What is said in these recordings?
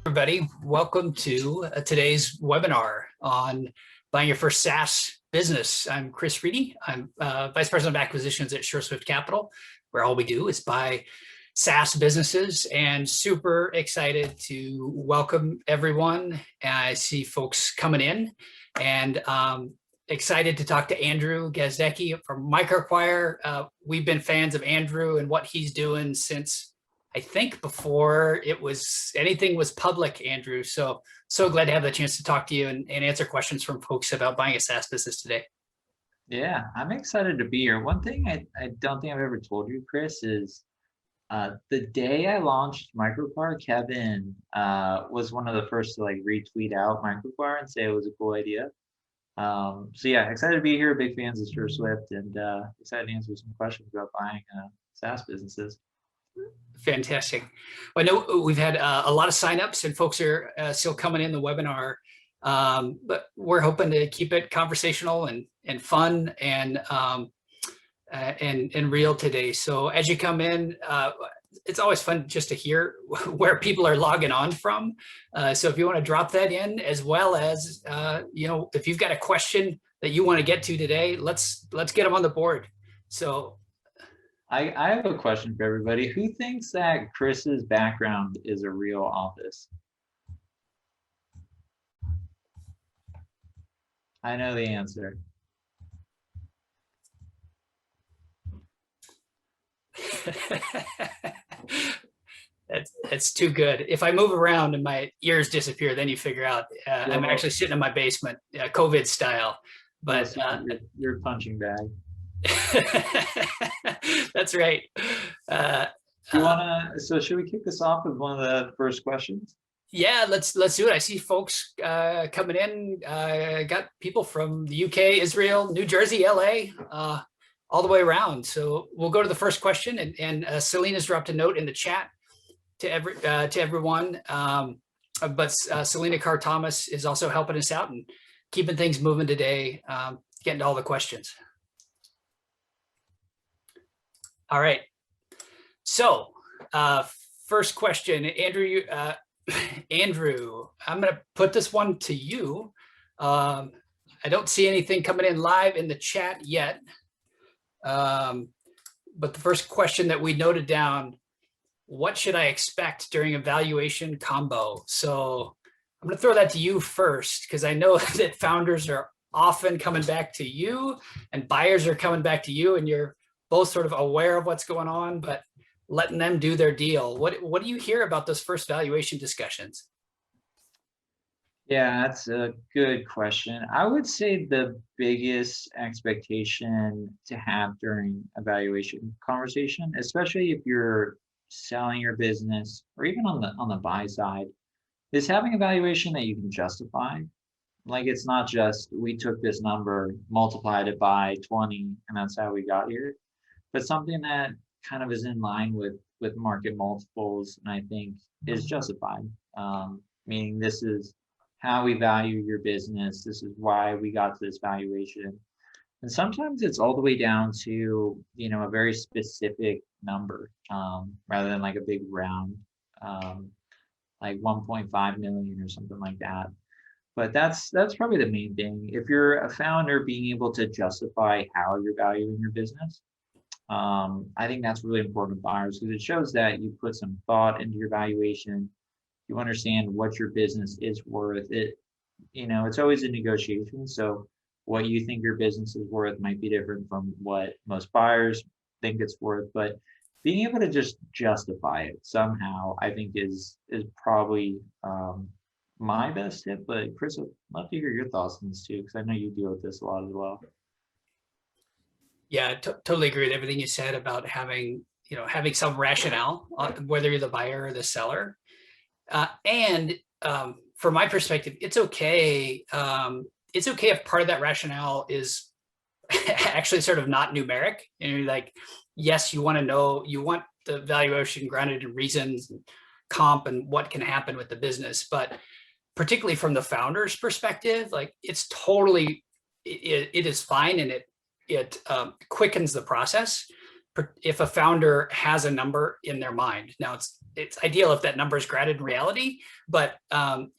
everybody. Welcome to today's webinar on buying your first SaaS business. I'm Chris Reedy. I'm Vice President of Acquisitions at SureSwift Capital, where all we do is buy SaaS businesses, and super excited to welcome everyone. I see folks coming in, and excited to talk to Andrew Gazdecki from MicroAcquire. We've been fans of Andrew and what he's doing since I think before anything was public, Andrew. So glad to have the chance to talk to you and answer questions from folks about buying a SaaS business today. Yeah, I'm excited to be here. One thing I don't think I've ever told you, Chris, is the day I launched MicroAcquire, Kevin was one of the first to retweet out MicroAcquire and say it was a cool idea. So yeah, excited to be here. Big fans of SureSwift, and excited to answer some questions about buying SaaS businesses. Fantastic. Well, I know we've had a lot of signups and folks are still coming in the webinar, but we're hoping to keep it conversational and fun and real today. So as you come in, it's always fun just to hear where people are logging on from. So if you want to drop that in, as well as if you've got a question that you want to get to today, let's get them on the board. So I have a question for everybody. Who thinks that Chris's background is a real office? I know the answer. That's too good. If I move around and my ears disappear, then you figure out I'm actually sitting in my basement, COVID style. But your punching bag. That's right. You wanna? So should we kick this off with one of the first questions? Yeah, let's do it. I see folks coming in. Got people from the UK, Israel, New Jersey, LA, all the way around. So we'll go to the first question, and Selena's dropped a note in the chat to everyone. But Selena Carr Thomas is also helping us out and keeping things moving today, getting to all the questions. All right. So first question, Andrew. Andrew, I'm going to put this one to you. I don't see anything coming in live in the chat yet. But the first question that we noted down, what should I expect during a valuation combo? So I'm going to throw that to you first, because I know that founders are often coming back to you and buyers are coming back to you, and you're both sort of aware of what's going on, but letting them do their deal. What do you hear about those first valuation discussions? Yeah, that's a good question. I would say the biggest expectation to have during a valuation conversation, especially if you're selling your business or even on the buy side, is having a valuation that you can justify. Like, it's not just we took this number, multiplied it by 20, and that's how we got here, but something that kind of is in line with market multiples, and I think is justified. Meaning, this is how we value your business. This is why we got to this valuation. And sometimes it's all the way down to, a very specific number, rather than like a big round, like 1.5 million or something like that. But that's probably the main thing. If you're a founder, being able to justify how you're valuing your business, I think that's really important to buyers, because it shows that you put some thought into your valuation. You understand what your business is worth. It's always a negotiation. So what you think your business is worth might be different from what most buyers think it's worth. But being able to just justify it somehow, I think is probably my best tip. But Chris, I'd love to hear your thoughts on this too, because I know you deal with this a lot as well. Yeah, totally agree with everything you said about having some rationale, whether you're the buyer or the seller. And from my perspective, it's okay. It's okay if part of that rationale is actually sort of not numeric. Like, yes, you want the valuation grounded in reasons and comp and what can happen with the business. But particularly from the founder's perspective, like, it's totally, it is fine, and it quickens the process, if a founder has a number in their mind. Now it's ideal if that number is grounded in reality, but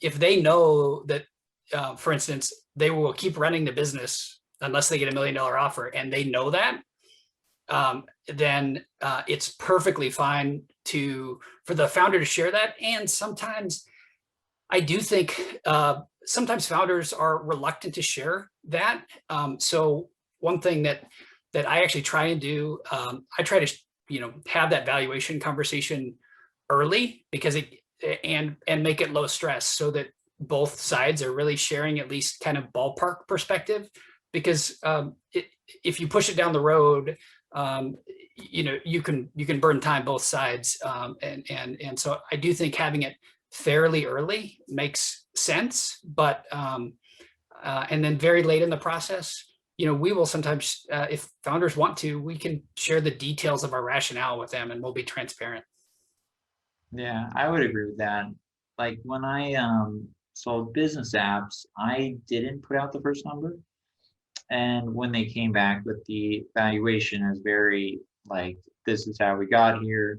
if they know that, for instance, they will keep running the business unless they get $1 million offer, and they know that, then it's perfectly fine for the founder to share that. And sometimes I do think sometimes founders are reluctant to share that. So one thing that I actually try and do, I try to have that valuation conversation early, because and make it low stress, so that both sides are really sharing at least kind of ballpark perspective. Because if you push it down the road, you can burn time both sides, and so I do think having it fairly early makes sense. But and then very late in the process, we will sometimes, if founders want to, we can share the details of our rationale with them, and we'll be transparent. Yeah, I would agree with that. Like when I sold business apps, I didn't put out the first number. And when they came back with the valuation, it was very like, this is how we got here.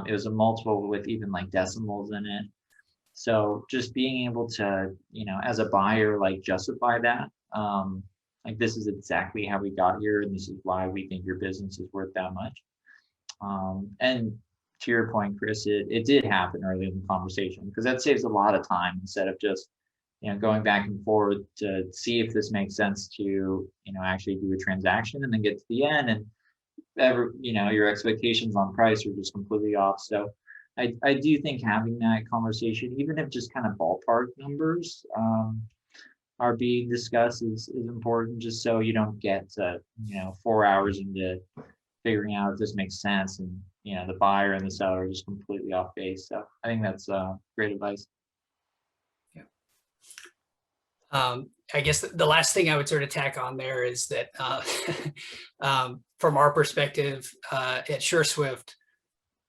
It was a multiple with even like decimals in it. So just being able to, as a buyer, like justify that, like this is exactly how we got here, and this is why we think your business is worth that much. And to your point, Chris, it did happen early in the conversation, because that saves a lot of time instead of just going back and forth to see if this makes sense to actually do a transaction, and then get to the end and your expectations on price are just completely off. So I do think having that conversation, even if just kind of ballpark numbers are being discussed, is important, just so you don't get 4 hours into figuring out if this makes sense, and the buyer and the seller are just completely off base. So I think that's great advice. I guess the last thing I would sort of tack on there is that from our perspective at SureSwift,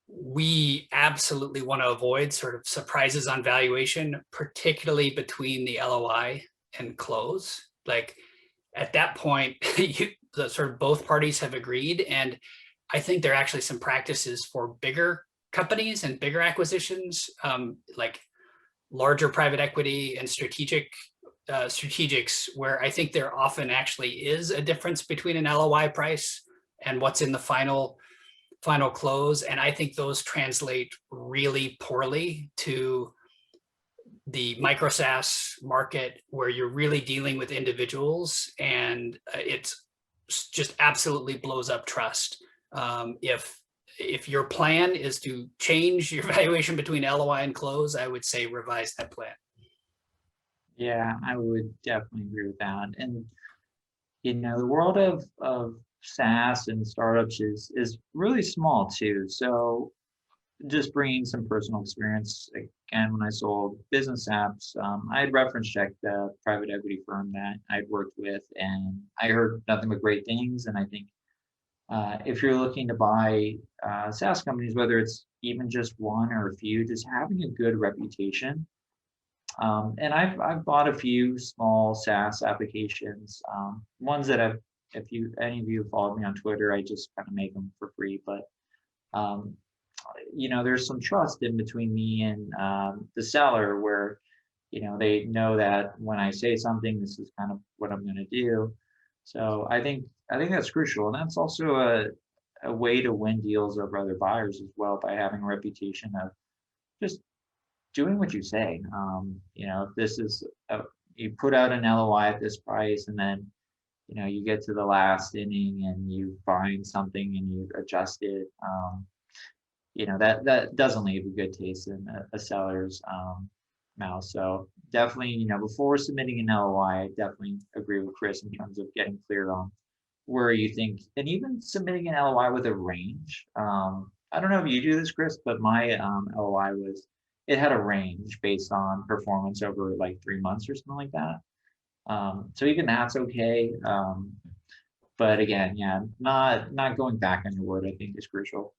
we absolutely want to avoid sort of surprises on valuation, particularly between the LOI and close. Like at that point, the sort of both parties have agreed. And I think there are actually some practices for bigger companies and bigger acquisitions, like larger private equity and strategics, where I think there often actually is a difference between an LOI price and what's in the final close. And I think those translate really poorly to the micro SaaS market, where you're really dealing with individuals, and it's just absolutely blows up trust. If your plan is to change your valuation between LOI and close, I would say revise that plan. Yeah, I would definitely agree with that. And the world of SaaS and startups is really small too. So just bringing some personal experience, again, when I sold business apps, I had reference checked the private equity firm that I'd worked with, and I heard nothing but great things. And I think if you're looking to buy SaaS companies, whether it's even just one or a few, just having a good reputation. And I've bought a few small SaaS applications, ones that if any of you have followed me on Twitter, I just kind of make them for free. But there's some trust in between me and the seller, where they know that when I say something, this is kind of what I'm going to do. So I think that's crucial, and that's also a way to win deals over other buyers as well, by having a reputation of just doing what you say. If this is you put out an LOI at this price, and then you get to the last inning and you find something and you adjust it, that doesn't leave a good taste in a seller's mouth. So definitely, before submitting an LOI, I definitely agree with Chris in terms of getting clear on where you think, and even submitting an LOI with a range. I don't know if you do this, Chris, but my LOI it had a range based on performance over like 3 months or something like that. So even that's okay. But again, yeah, not going back on your word, I think, is crucial.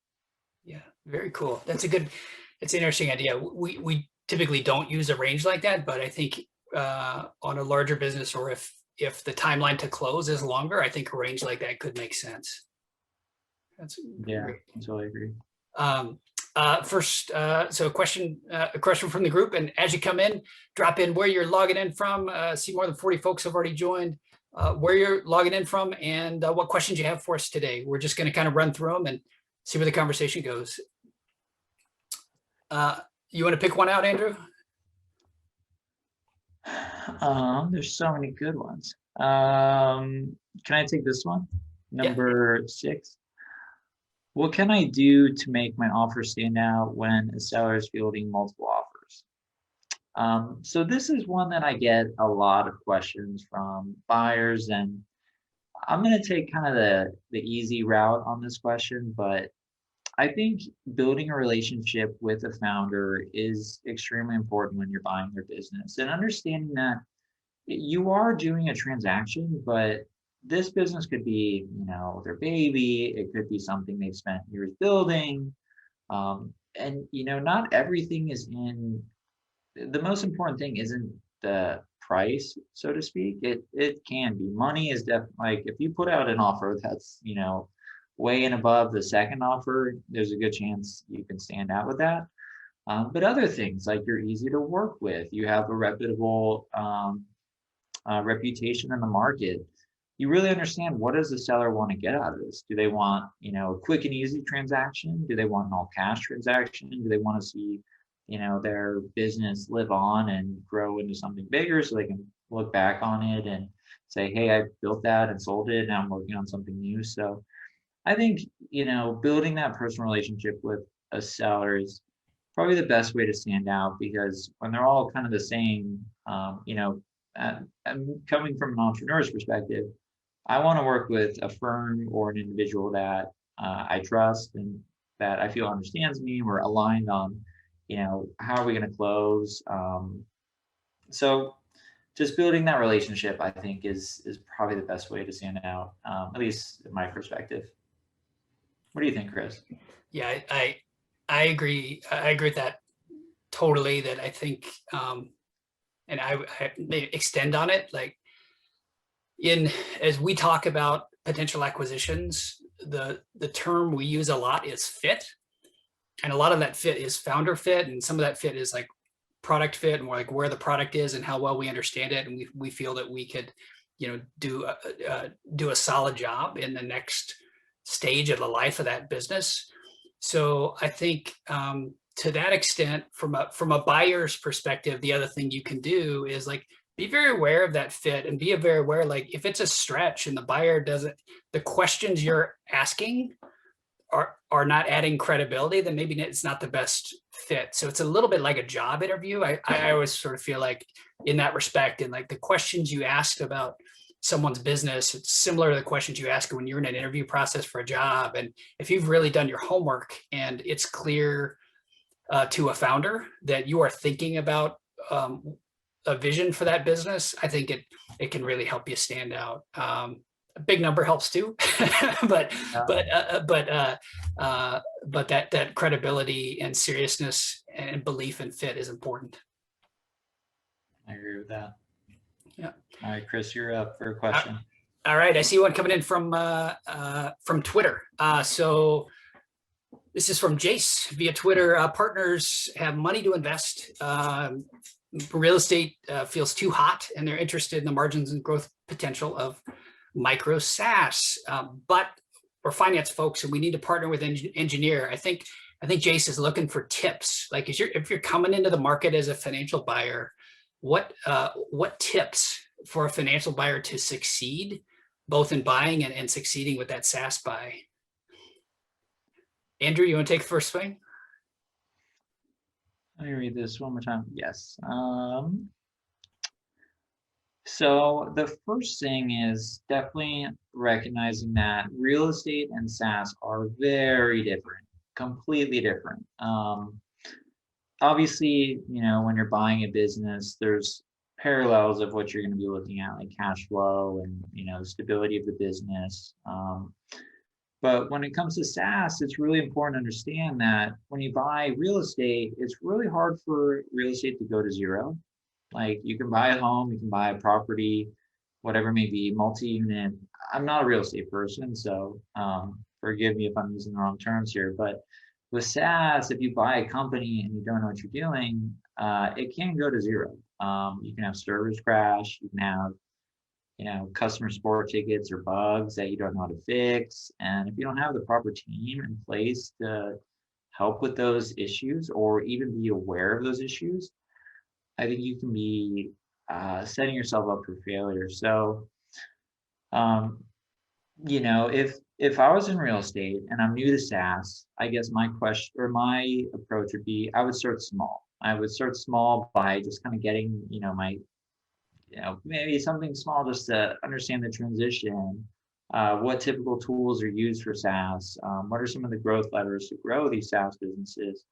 Yeah, very cool. It's an interesting idea. We typically don't use a range like that, but I think on a larger business, or if the timeline to close is longer, I think a range like that could make sense. That's Yeah, great. I totally agree. First, so a question from the group, and as you come in, drop in where you're logging in from. See more than 40 folks have already joined. Where you're logging in from and what questions you have for us today. We're just going to kind of run through them and see where the conversation goes. You want to pick one out, Andrew? There's so many good ones. Can I take this one? Number 6. What can I do to make my offer stand out when a seller is fielding multiple offers? So this is one that I get a lot of questions from buyers, and I'm going to take kind of the easy route on this question, but I think building a relationship with a founder is extremely important when you're buying their business, and understanding that you are doing a transaction, but this business could be, their baby. It could be something they've spent years building. And, not everything is in, the most important thing isn't the price, so to speak. It can be. Money is definitely, like, if you put out an offer that's, way and above the second offer, there's a good chance you can stand out with that. But other things, like you're easy to work with, you have a reputable reputation in the market, you really understand, what does the seller want to get out of this? Do they want, a quick and easy transaction? Do they want an all cash transaction? Do they want to see, their business live on and grow into something bigger so they can look back on it and say, hey, I built that and sold it. Now I'm working on something new. So I think, building that personal relationship with a seller is probably the best way to stand out, because when they're all kind of the same, I'm coming from an entrepreneur's perspective, I want to work with a firm or an individual that I trust and that I feel understands me. We're aligned on, how are we going to close? So just building that relationship, I think, is probably the best way to stand out, at least in my perspective. What do you think, Chris? Yeah, I agree. I agree with that totally. That I think, and I may extend on it, like, as we talk about potential acquisitions, the term we use a lot is fit. And a lot of that fit is founder fit. And some of that fit is like product fit, and like where the product is and how well we understand it. And we feel that we could, do a solid job in the next stage of the life of that business. So I think, to that extent, from a buyer's perspective, the other thing you can do is, like, be very aware of that fit, and be very aware, like, if it's a stretch and the buyer doesn't, the questions you're asking are not adding credibility, then maybe it's not the best fit. So it's a little bit like a job interview. I always sort of feel like, in that respect, and like the questions you ask about someone's business, it's similar to the questions you ask when you're in an interview process for a job. And if you've really done your homework and it's clear to a founder that you are thinking about a vision for that business, I think it can really help you stand out. A big number helps too, but that credibility and seriousness and belief and fit is important. I agree with that. Yeah. All right, Chris, you're up for a question. All right, I see one coming in from Twitter. So this is from Jace via Twitter. Partners have money to invest. Real estate feels too hot, and they're interested in the margins and growth potential of Micro Sas, but we're finance folks, and we need to partner with engineer. I think Jace is looking for tips. Like, if you're coming into the market as a financial buyer, what tips for a financial buyer to succeed, both in buying and succeeding with that SaaS buy? Andrew, you want to take the first swing? Let me read this one more time. Yes. So the first thing is definitely recognizing that real estate and SaaS are very different, completely different. Obviously, when you're buying a business, there's parallels of what you're going to be looking at, like cash flow and, the stability of the business. But when it comes to SaaS, it's really important to understand that when you buy real estate, it's really hard for real estate to go to zero. Like, you can buy a home, you can buy a property, whatever it may be, multi-unit. I'm not a real estate person, so forgive me if I'm using the wrong terms here, but with SaaS, if you buy a company and you don't know what you're doing, it can go to zero. You can have servers crash, you can have, customer support tickets or bugs that you don't know how to fix. And if you don't have the proper team in place to help with those issues or even be aware of those issues, I think you can be setting yourself up for failure. So, um, if I was in real estate and I'm new to SaaS, I guess my question or my approach would be I would start small. I would start small by just kind of getting, maybe something small just to understand the transition. What typical tools are used for SaaS? What are some of the growth levers to grow these SaaS businesses?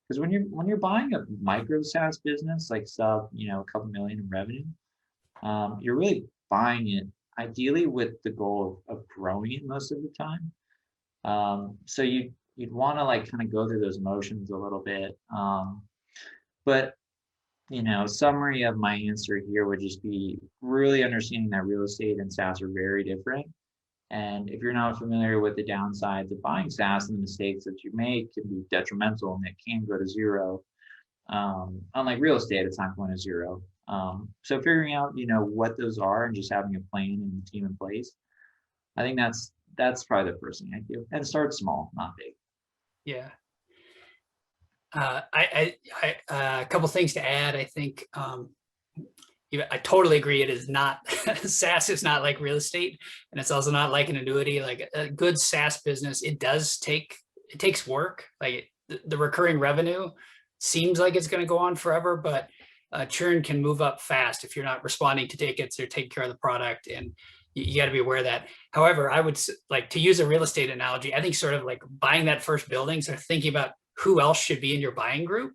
Because when you're buying a micro SaaS business like a couple million in revenue, you're really buying it ideally with the goal of growing it most of the time. So you'd want to like kind of go through those motions a little bit. But summary of my answer here would just be really understanding that real estate and SaaS are very different. And if you're not familiar with the downsides of buying SaaS and the mistakes that you make can be detrimental and it can go to zero. Unlike real estate, it's not going to zero. So figuring out, what those are and just having a plan and a team in place, I think that's probably the first thing I do. And start small, not big. Yeah. A couple things to add. I think I totally agree. It is not SaaS is not like real estate, and it's also not like an annuity. Like a good SaaS business, it takes work. Like the recurring revenue seems like it's going to go on forever, but churn can move up fast if you're not responding to tickets or taking care of the product, and you got to be aware of that. However, I would like to use a real estate analogy. I think sort of like buying that first building, so thinking about who else should be in your buying group.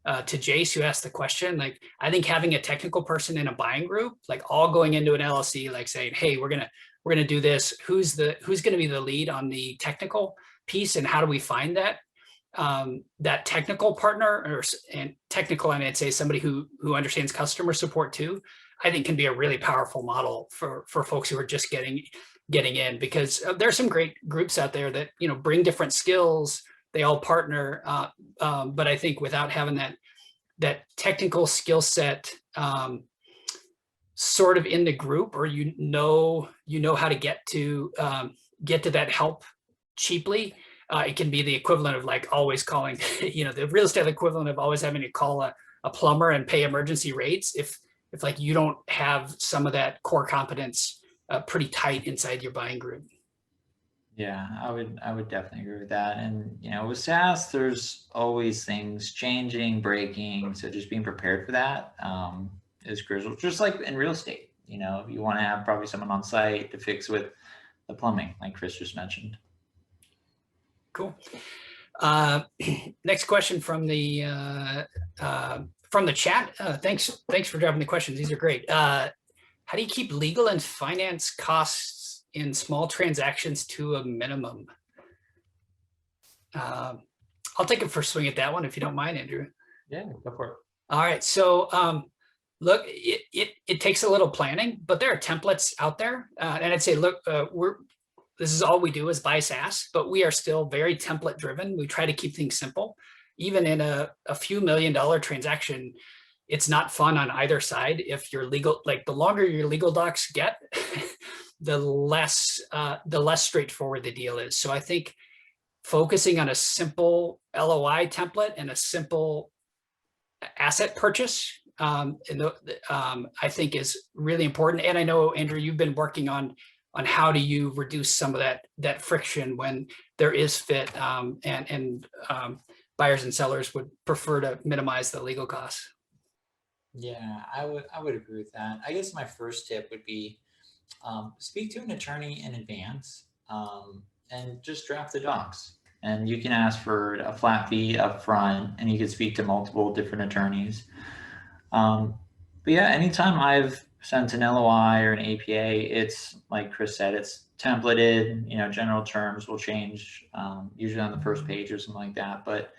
To Jace, who asked the question, like I think having a technical person in a buying group, like all going into an LLC, like saying, "Hey, we're gonna do this. Who's gonna be the lead on the technical piece, and how do we find that that technical partner and technical? And I'd say somebody who understands customer support too. I think can be a really powerful model for folks who are just getting in, because there are some great groups out there that bring different skills. They all partner, but I think without having that technical skill set sort of in the group, or how to get to that help cheaply, it can be the equivalent of like always calling, the real estate equivalent of always having to call a plumber and pay emergency rates if like you don't have some of that core competence pretty tight inside your buying group. Yeah, I would definitely agree with that. And with SaaS, there's always things changing, breaking. So just being prepared for that is crucial. Just like in real estate, you want to have probably someone on site to fix with the plumbing, like Chris just mentioned. Cool. Next question from the chat. Thanks for dropping the questions. These are great. How do you keep legal and finance costs in small transactions to a minimum? I'll take a first swing at that one if you don't mind, Andrew. Yeah, go for it. All right. So look, it takes a little planning, but there are templates out there. And I'd say, look, this is all we do is buy SaaS, but we are still very template driven. We try to keep things simple. Even in a few $1 million transaction, it's not fun on either side. If your legal, like the longer your legal docs get, the less straightforward the deal is. So I think focusing on a simple LOI template and a simple asset purchase, I think is really important. And I know, Andrew, you've been working on how do you reduce some of that friction when there is fit, and buyers and sellers would prefer to minimize the legal costs. Yeah, I would agree with that. I guess my first tip would be speak to an attorney in advance and just draft the docs. And you can ask for a flat fee up front, and you can speak to multiple different attorneys. But yeah, anytime I've sent an LOI or an APA, it's like Chris said, it's templated. General terms will change usually on the first page or something like that. But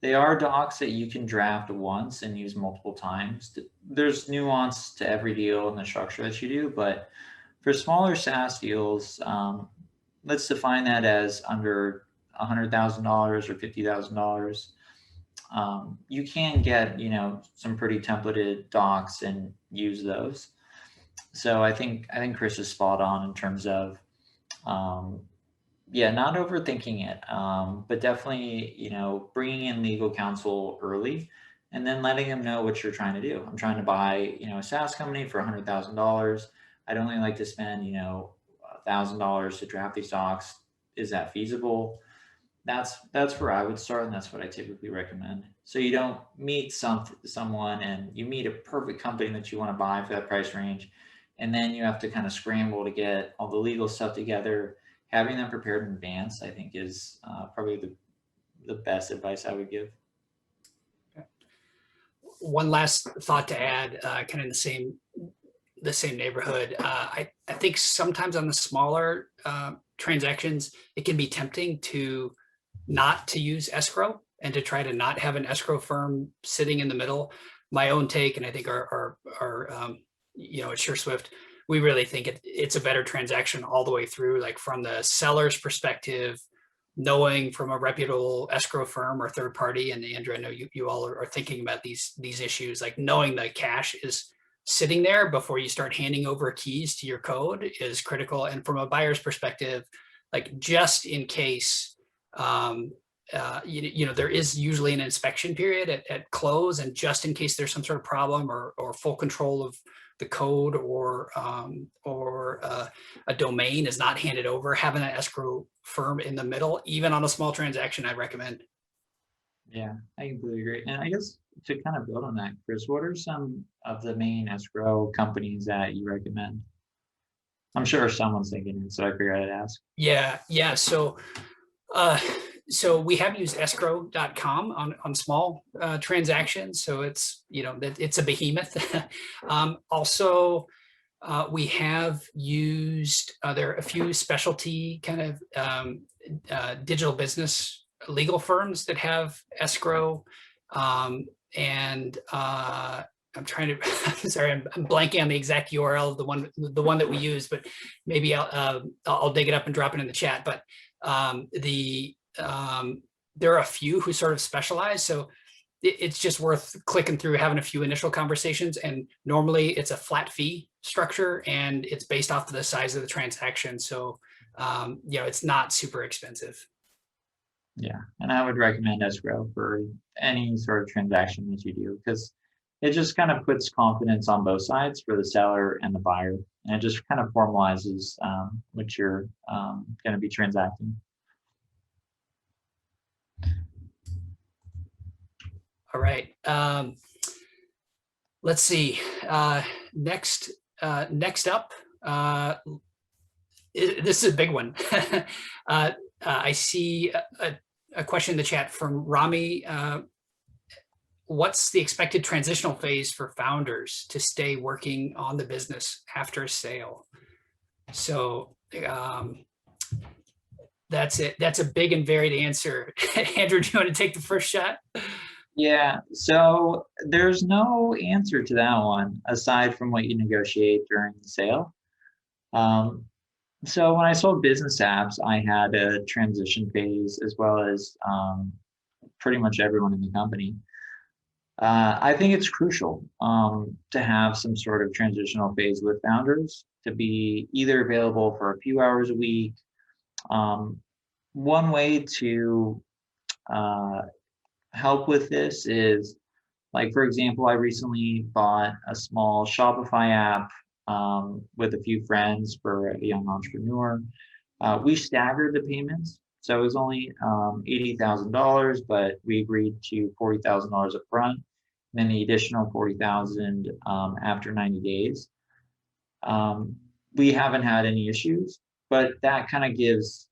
they are docs that you can draft once and use multiple times. There's nuance to every deal and the structure that you do, but for smaller SaaS deals, let's define that as under $100,000 or $50,000. You can get, some pretty templated docs and use those. So I think Chris is spot on in terms of, yeah, not overthinking it, but definitely, bringing in legal counsel early and then letting them know what you're trying to do. I'm trying to buy, a SaaS company for $100,000. I'd only like to spend, $1,000 to draft these docs. Is that feasible? That's where I would start, and that's what I typically recommend. So you don't meet someone and you meet a perfect company that you want to buy for that price range, and then you have to kind of scramble to get all the legal stuff together. Having them prepared in advance, I think, is probably the best advice I would give. One last thought to add, kind of in the same neighborhood. I think sometimes on the smaller transactions, it can be tempting to not to use escrow and to try to not have an escrow firm sitting in the middle. My own take, and I think our at SureSwift, we really think it's a better transaction all the way through, like from the seller's perspective, knowing from a reputable escrow firm or third party. And Andrew, I know you all are thinking about these issues, like knowing the cash is sitting there before you start handing over keys to your code is critical. And from a buyer's perspective, like just in case, there is usually an inspection period at close, and just in case there's some sort of problem or full control of the code or a domain is not handed over, having an escrow firm in the middle, even on a small transaction, I recommend. Yeah, I completely agree. And I guess to kind of build on that, Chris, what are some of the main escrow companies that you recommend? I'm sure someone's thinking it, so I figured I'd ask. Yeah. So we have used escrow.com on small transactions. So it's, it's a behemoth. Also, we have used, there are a few specialty kind of digital business legal firms that have escrow. And I'm trying to, sorry, I'm blanking on the exact URL of the one that we use, but maybe I'll dig it up and drop it in the chat. But there are a few who sort of specialize. So it's just worth clicking through, having a few initial conversations. And normally it's a flat fee structure and it's based off of the size of the transaction. So, it's not super expensive. Yeah, and I would recommend escrow for any sort of transaction that you do, because it just kind of puts confidence on both sides for the seller and the buyer, and it just kind of formalizes what you're going to be transacting. All right. Let's see. Next up, this is a big one. I see a question in the chat from Rami. What's the expected transitional phase for founders to stay working on the business after sale? So that's it. That's a big and varied answer. Andrew, do you want to take the first shot? Yeah, so there's no answer to that one aside from what you negotiate during the sale. So when I sold business apps, I had a transition phase as well as pretty much everyone in the company. I think it's crucial to have some sort of transitional phase with founders, to be either available for a few hours a week. One way to help with this is, like, for example, I recently bought a small Shopify app with a few friends for a young entrepreneur. We staggered the payments. So it was only $80,000, but we agreed to $40,000 up front, and then the additional $40,000 after 90 days. We haven't had any issues, but that kind of gives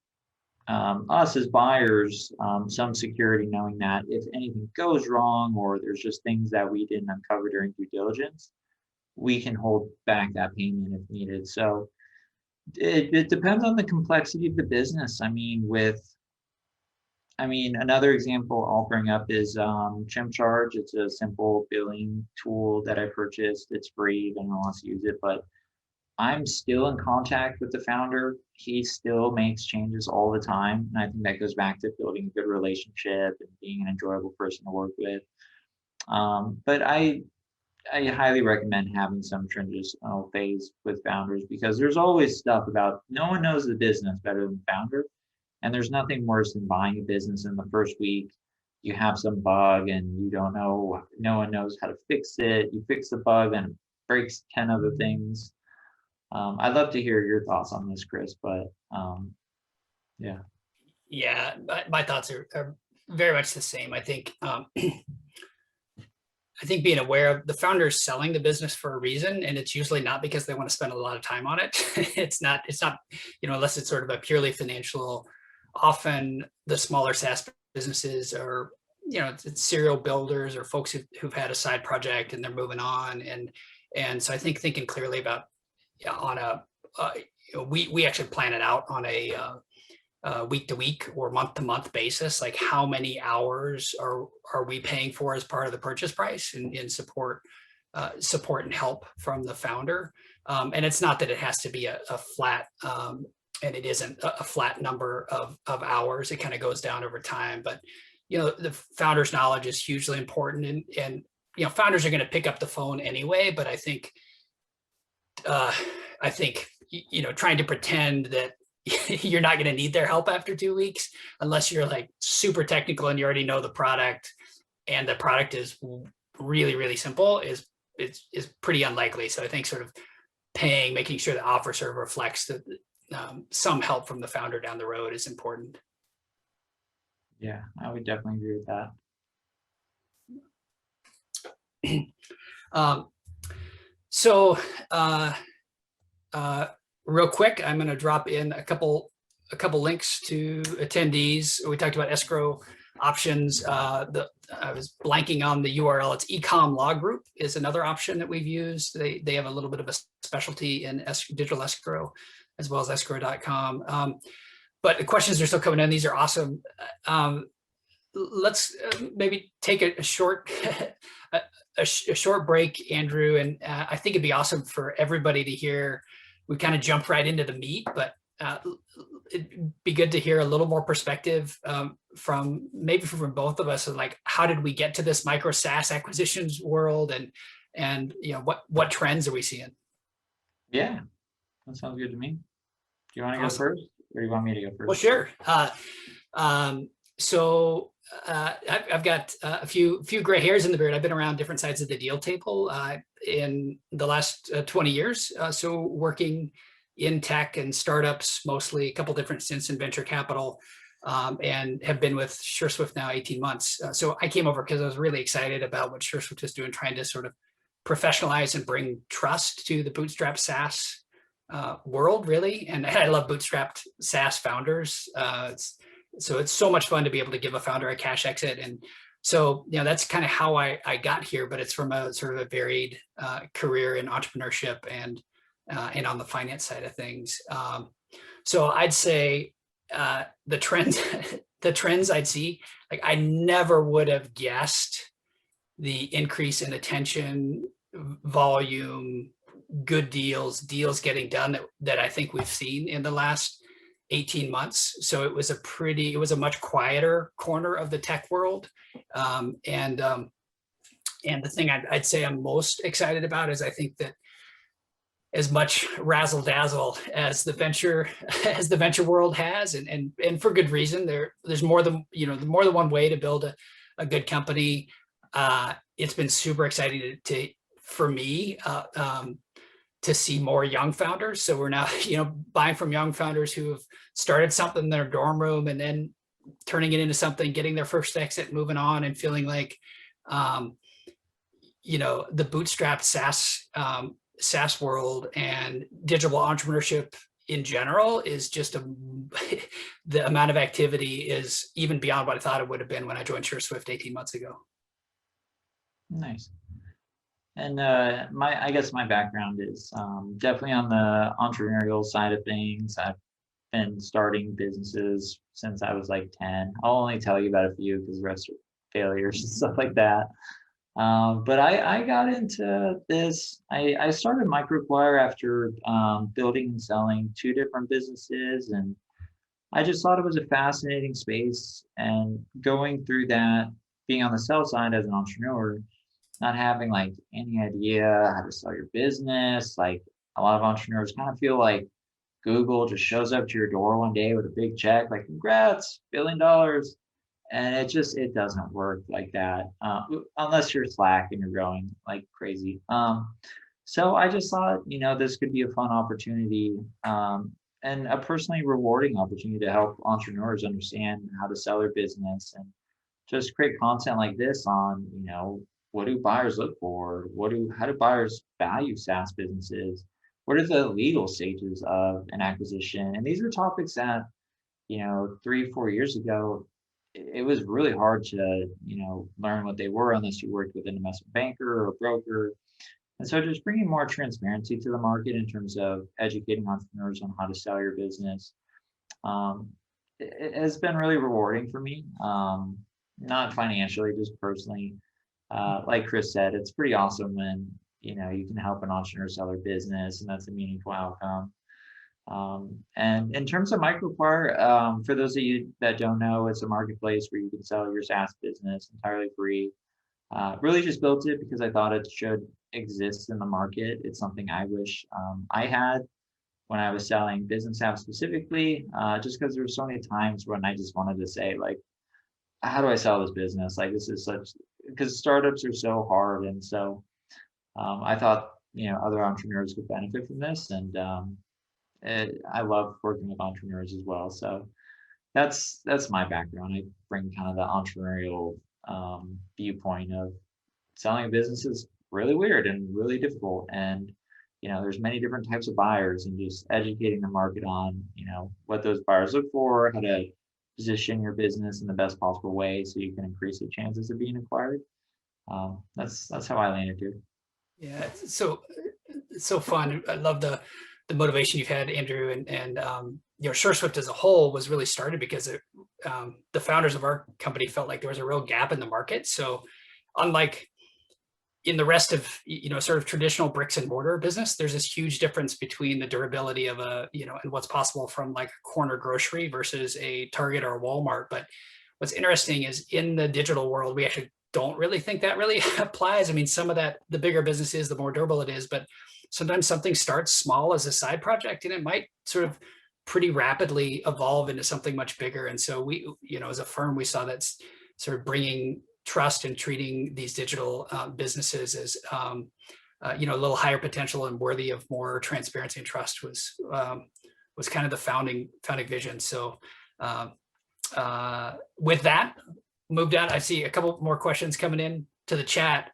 us as buyers some security, knowing that if anything goes wrong or there's just things that we didn't uncover during due diligence, we can hold back that payment if needed. So it depends on the complexity of the business. Another example I'll bring up is ChimCharge. It's a simple billing tool that I purchased. It's free, and I want to use it, but I'm still in contact with the founder. He still makes changes all the time. And I think that goes back to building a good relationship and being an enjoyable person to work with. But I highly recommend having some transitional phase with founders because there's always stuff about no one knows the business better than the founder. And there's nothing worse than buying a business in the first week. You have some bug and you don't know, no one knows how to fix it. You fix the bug and it breaks 10 other things. I'd love to hear your thoughts on this, Chris, but yeah. Yeah, my thoughts are very much the same. I think I think being aware of the founders selling the business for a reason, and it's usually not because they want to spend a lot of time on it. it's not, unless it's sort of a purely financial. Often the smaller SaaS businesses are, it's serial builders or folks who've had a side project and they're moving on. And so I think thinking clearly about on a, we actually plan it out on a week to week or month to month basis, like how many hours are we paying for as part of the purchase price in support and help from the founder. And it's not that it has to be a flat, and it isn't a flat number of hours. It kind of goes down over time, but the founder's knowledge is hugely important, and founders are going to pick up the phone anyway. But I think trying to pretend that you're not going to need their help after 2 weeks, unless you're like super technical and you already know the product, and the product is really, really simple, is pretty unlikely. So I think sort of making sure the offer sort of reflects that some help from the founder down the road is important. Yeah, I would definitely agree with that. Real quick, I'm going to drop in a couple links to attendees. We talked about escrow options. I was blanking on the URL. It's Ecom Law Group is another option that we've used. They have a little bit of a specialty in digital escrow, as well as escrow.com. But the questions are still coming in. These are awesome. Let's maybe take a short a short break, Andrew, and I think it'd be awesome for everybody to hear. We kind of jumped right into the meat, but it'd be good to hear a little more perspective from both of us, of like, how did we get to this Micro Sas Acquisitions World, and what trends are we seeing? Yeah, that sounds good to me. Do you want to go first, or do you want me to go first? Well, sure. I've got a few gray hairs in the beard. I've been around different sides of the deal table in the last 20 years. So working in tech and startups, mostly a couple different stints in venture capital, and have been with SureSwift now 18 months. So I came over because I was really excited about what SureSwift is doing, trying to sort of professionalize and bring trust to the bootstrap SaaS world, really. And I love bootstrapped SaaS founders. So it's so much fun to be able to give a founder a cash exit. And so, that's kind of how I got here, but it's from a sort of a varied career in entrepreneurship and on the finance side of things. So I'd say the trends I'd see, like I never would have guessed the increase in attention, volume, good deals getting done that I think we've seen in the last 18 months. So it was a much quieter corner of the tech world. And the thing I'd say I'm most excited about is I think that as much razzle dazzle as the venture world has, and for good reason, there's more than one way to build a good company. It's been super exciting for me to see more young founders. So we're now, buying from young founders who have started something in their dorm room and then turning it into something, getting their first exit, moving on, and feeling like, the bootstrapped SaaS world and digital entrepreneurship in general is just the amount of activity is even beyond what I thought it would have been when I joined SureSwift 18 months ago. Nice. And I guess my background is definitely on the entrepreneurial side of things. I've been starting businesses since I was like 10. I'll only tell you about a few because the rest are failures and stuff like that. But I got into this. I started MicroAcquire after building and selling two different businesses, and I just thought it was a fascinating space. And going through that, being on the sell side as an entrepreneur, not having like any idea how to sell your business, like a lot of entrepreneurs kind of feel like Google just shows up to your door one day with a big check, like congrats, $1 billion. And it doesn't work like that, unless you're Slack and you're growing like crazy. So I just thought, this could be a fun opportunity, and a personally rewarding opportunity to help entrepreneurs understand how to sell their business and just create content like this on, what do buyers look for? How do buyers value SaaS businesses? What are the legal stages of an acquisition? And these are topics that, 3, 4 years ago, it was really hard to, learn what they were unless you worked with an investment banker or a broker. And so just bringing more transparency to the market in terms of educating entrepreneurs on how to sell your business, um, it has been really rewarding for me. Not financially, just personally. Like Chris said, it's pretty awesome when, you can help an entrepreneur sell their business, and that's a meaningful outcome. And in terms of MicroAcquire, for those of you that don't know, it's a marketplace where you can sell your SaaS business entirely free. Really just built it because I thought it should exist in the market. It's something I wish I had when I was selling business apps specifically, just because there were so many times when I just wanted to say, like, how do I sell this business? Like, this is such, because startups are so hard. And so I thought, other entrepreneurs could benefit from this. And I love working with entrepreneurs as well. So that's my background. I bring kind of the entrepreneurial viewpoint of selling a business is really weird and really difficult. And, there's many different types of buyers, and just educating the market on, what those buyers look for, how to position your business in the best possible way so you can increase the chances of being acquired. That's how I landed here. Yeah, it's so fun. I love the motivation you've had, Andrew, and SureSwift as a whole was really started because the founders of our company felt like there was a real gap in the market. So unlike in the rest of, sort of traditional bricks and mortar business, there's this huge difference between the durability of and what's possible from like a corner grocery versus a Target or a Walmart. But what's interesting is in the digital world, we actually don't really think that really applies. I mean, some of that, the bigger business is, the more durable it is, but sometimes something starts small as a side project and it might sort of pretty rapidly evolve into something much bigger. And so we, as a firm, we saw that's sort of bringing trust and treating these digital businesses as, a little higher potential and worthy of more transparency and trust was kind of the founding vision. So with that, moved on. I see a couple more questions coming in to the chat.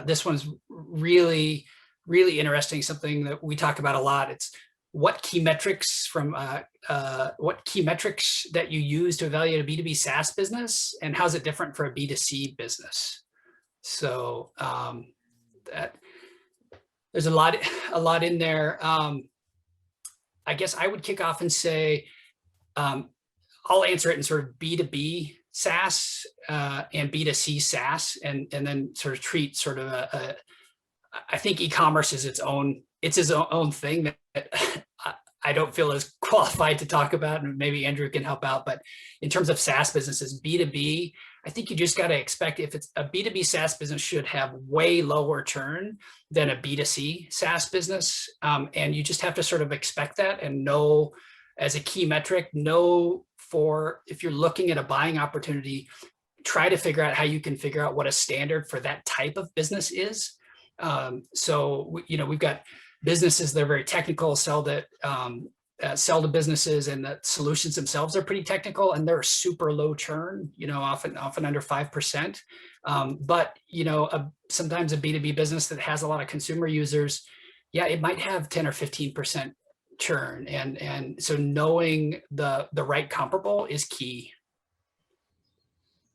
This one's really, really interesting. Something that we talk about a lot. It's what key metrics that you use to evaluate a B2B SaaS business, and how's it different for a B2C business? So that there's a lot in there. I guess I would kick off and say, I'll answer it in sort of B2B SaaS and B2C SaaS, and then sort of treat sort of I think e-commerce is its own thing that I don't feel as qualified to talk about, and maybe Andrew can help out. But in terms of SaaS businesses, B2B, I think you just got to expect, if it's a B2B SaaS business, should have way lower churn than a B2C SaaS business. And you just have to sort of expect that and know as a key metric, if you're looking at a buying opportunity, try to figure out how you can figure out what a standard for that type of business is. So, we've got businesses that are very technical, sell to businesses, and the solutions themselves are pretty technical, and they're super low churn, often under 5%. But, sometimes a B2B business that has a lot of consumer users, yeah, it might have 10 or 15% churn. And so knowing the right comparable is key.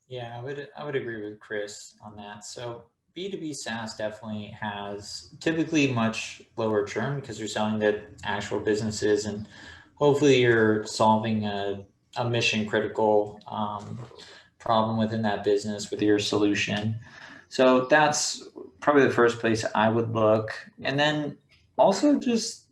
Yeah, I would agree with Chris on that. So B2B SaaS definitely has typically much lower churn because you're selling to actual businesses, and hopefully you're solving a a mission critical problem within that business with your solution. So that's probably the first place I would look. And then also just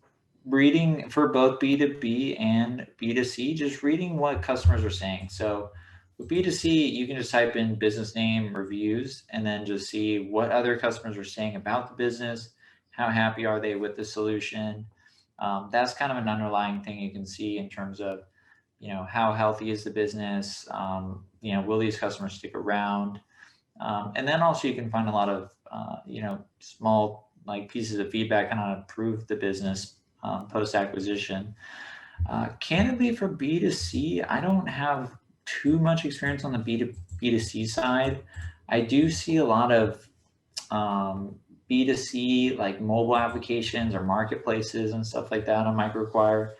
reading for both B2B and B2C, just reading what customers are saying. So with B2C, you can just type in business name reviews and then just see what other customers are saying about the business, how happy are they with the solution. That's kind of an underlying thing you can see in terms of, how healthy is the business? Will these customers stick around? And then also you can find a lot of, small like pieces of feedback on how to improve the business post-acquisition. Candidly, for B2C, I don't have too much experience on the B2C side. I do see a lot of B2C like mobile applications or marketplaces and stuff like that on MicroAcquire.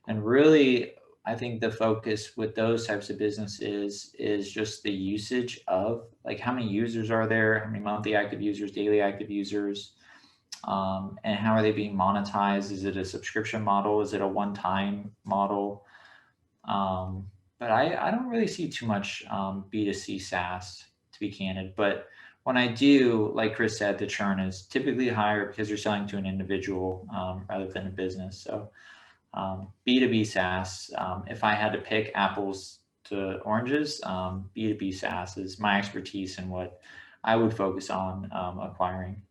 And really, I think the focus with those types of businesses is just the usage of like how many users are there, how many monthly active users, daily active users, and how are they being monetized? Is it a subscription model? Is it a one-time model? But I don't really see too much B2C SaaS, to be candid. But when I do, like Chris said, the churn is typically higher because you're selling to an individual rather than a business. So B2B SaaS, if I had to pick apples to oranges, B2B SaaS is my expertise and what I would focus on acquiring.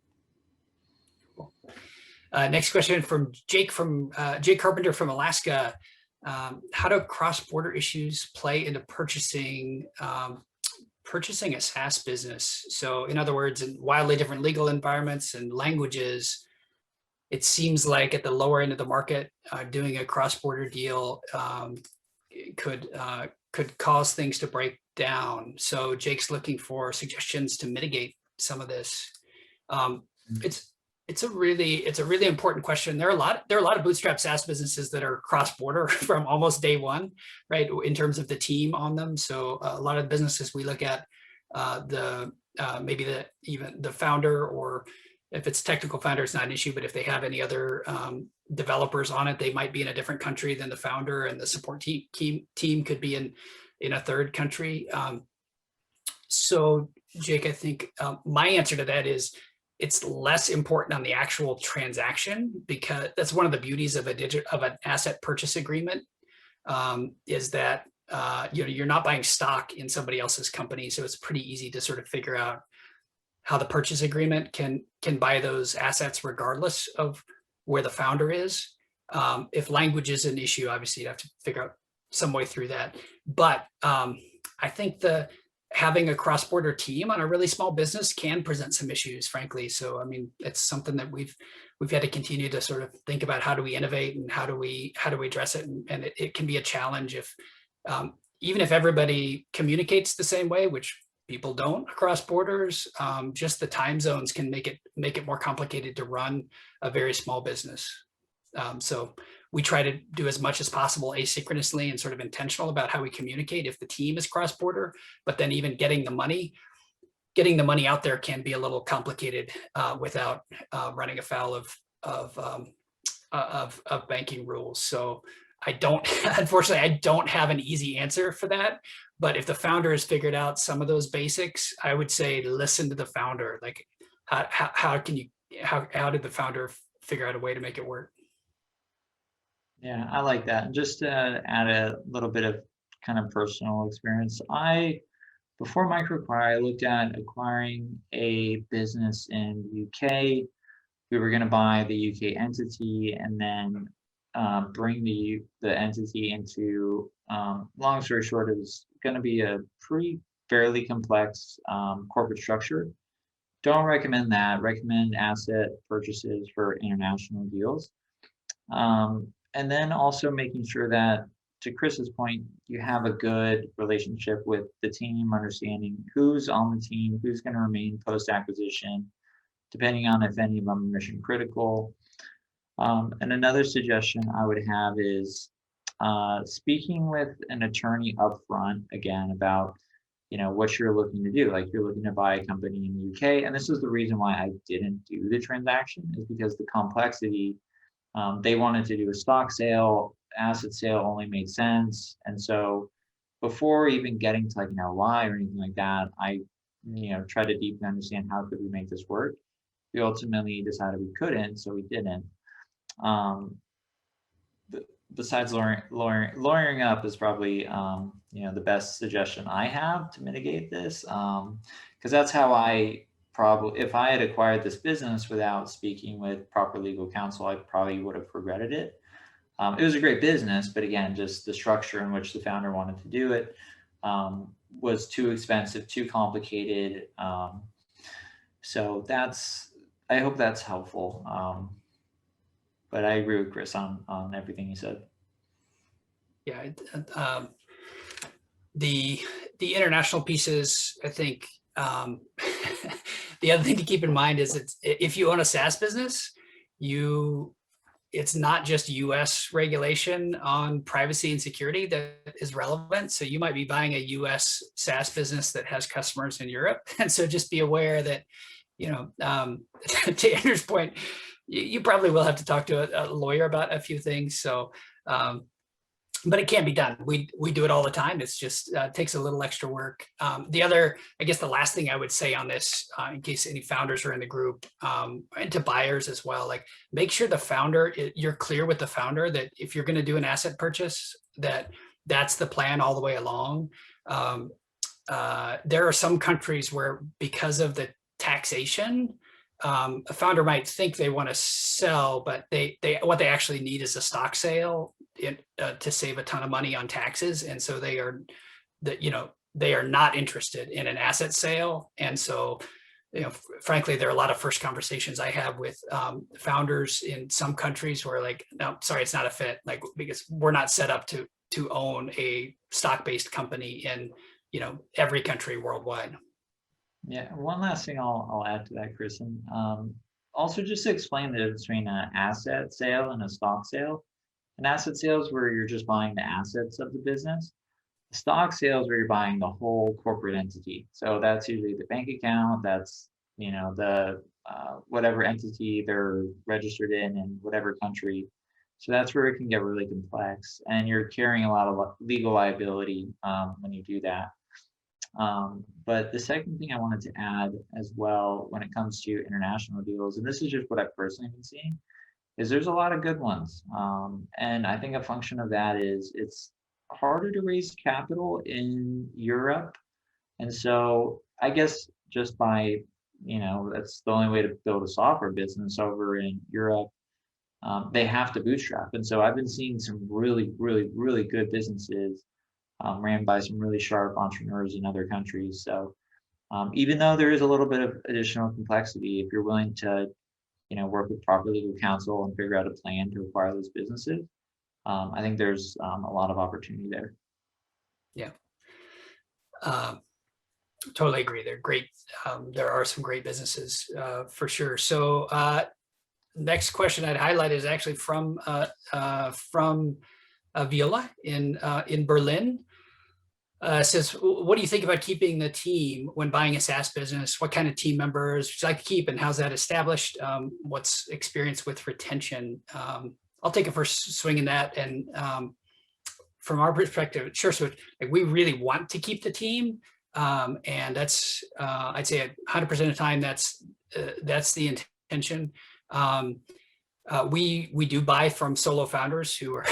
Next question from Jake Jake Carpenter from Alaska. How do cross-border issues play into purchasing a SaaS business? So in other words, in wildly different legal environments and languages, it seems like at the lower end of the market, doing a cross-border deal could cause things to break down. So Jake's looking for suggestions to mitigate some of this. It's a really important question. There are a lot of bootstrap SaaS businesses that are cross-border from almost day one, right? In terms of the team on them. So a lot of the businesses we look at, even the founder, or if it's technical founder, it's not an issue. But if they have any other developers on it, they might be in a different country than the founder, and the support team could be in a third country. So Jake, I think my answer to that is, it's less important on the actual transaction, because that's one of the beauties of an asset purchase agreement, is that you're not buying stock in somebody else's company, so it's pretty easy to sort of figure out how the purchase agreement can buy those assets regardless of where the founder is. If language is an issue, obviously you have to figure out some way through that. But I think having a cross-border team on a really small business can present some issues, frankly. So, I mean, it's something that we've had to continue to sort of think about. How do we innovate and how do we address it? And it can be a challenge if, even if everybody communicates the same way, which people don't across borders, just the time zones can make it more complicated to run a very small business. So we try to do as much as possible asynchronously and sort of intentional about how we communicate if the team is cross-border. But then even getting the money out there can be a little complicated without running afoul of banking rules. So unfortunately, I don't have an easy answer for that. But if the founder has figured out some of those basics, I would say listen to the founder. Like, how did the founder figure out a way to make it work? Yeah, I like that. And just to add a little bit of kind of personal experience, before MicroAcquire, I looked at acquiring a business in the UK. We were going to buy the UK entity and then bring the entity into, long story short, it was going to be a fairly complex corporate structure. Don't recommend that. Recommend asset purchases for international deals. And then also making sure that, to Chris's point, you have a good relationship with the team, understanding who's on the team, who's going to remain post-acquisition, depending on if any of them are mission critical. And another suggestion I would have is speaking with an attorney upfront, again, about what you're looking to do. Like, you're looking to buy a company in the UK, and this is the reason why I didn't do the transaction, is because the complexity. They wanted to do a stock sale asset sale only made sense. And so before even getting to like an LOI or anything like that, I, tried to deeply understand how could we make this work. We ultimately decided we couldn't, so we didn't. Besides lawyering up is probably the best suggestion I have to mitigate this, because that's how I probably, if I had acquired this business without speaking with proper legal counsel, I probably would have regretted it. It was a great business, but again, just the structure in which the founder wanted to do it was too expensive, too complicated. So I hope that's helpful. But I agree with Chris on everything he said. Yeah, the international pieces, I think, the other thing to keep in mind is if you own a SaaS business, it's not just US regulation on privacy and security that is relevant. So you might be buying a US SaaS business that has customers in Europe. And so just be aware that, to Andrew's point, you probably will have to talk to a lawyer about a few things. So, but it can be done. We do it all the time. It's just takes a little extra work. I guess the last thing I would say on this, in case any founders are in the group, and to buyers as well, like make sure the founder, you're clear with the founder that if you're going to do an asset purchase, that's the plan all the way along. There are some countries where, because of the taxation, a founder might think they want to sell, but what they actually need is a stock sale to save a ton of money on taxes, and so they are not interested in an asset sale. And so, frankly, there are a lot of first conversations I have with founders in some countries where like, no, sorry, it's not a fit, like because we're not set up to own a stock-based company in every country worldwide. Yeah, one last thing I'll add to that, Chris, and also just to explain the difference between an asset sale and a stock sale. An asset sale is where you're just buying the assets of the business. The stock sale is where you're buying the whole corporate entity. So that's usually the bank account, that's the whatever entity they're registered in whatever country. So that's where it can get really complex, and you're carrying a lot of legal liability when you do that. But the second thing I wanted to add as well when it comes to international deals, and this is just what I've personally been seeing, is there's a lot of good ones. And I think a function of that is it's harder to raise capital in Europe. And so I guess just by, that's the only way to build a software business over in Europe. They have to bootstrap. And so I've been seeing some really, really, really good businesses ran by some really sharp entrepreneurs in other countries. So even though there is a little bit of additional complexity, if you're willing to, work with proper legal counsel and figure out a plan to acquire those businesses, I think there's a lot of opportunity there. Yeah, totally agree. They're great. There are some great businesses for sure. So next question I'd highlight is actually from Viola in Berlin. Says, what do you think about keeping the team when buying a SaaS business? What kind of team members should I keep, and how's that established? What's experience with retention? I'll take a first swing in that. And from our perspective at SureSwift, like, we really want to keep the team, and that's I'd say 100% of the time that's the intention. We do buy from solo founders who are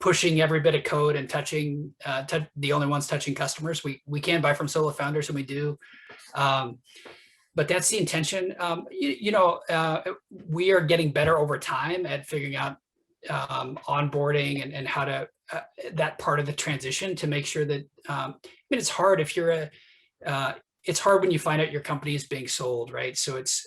pushing every bit of code and touching the only ones touching customers. We can buy from solo founders, and we do, but that's the intention. We are getting better over time at figuring out onboarding and how to that part of the transition to make sure that it's hard if you're it's hard when you find out your company is being sold, right? So it's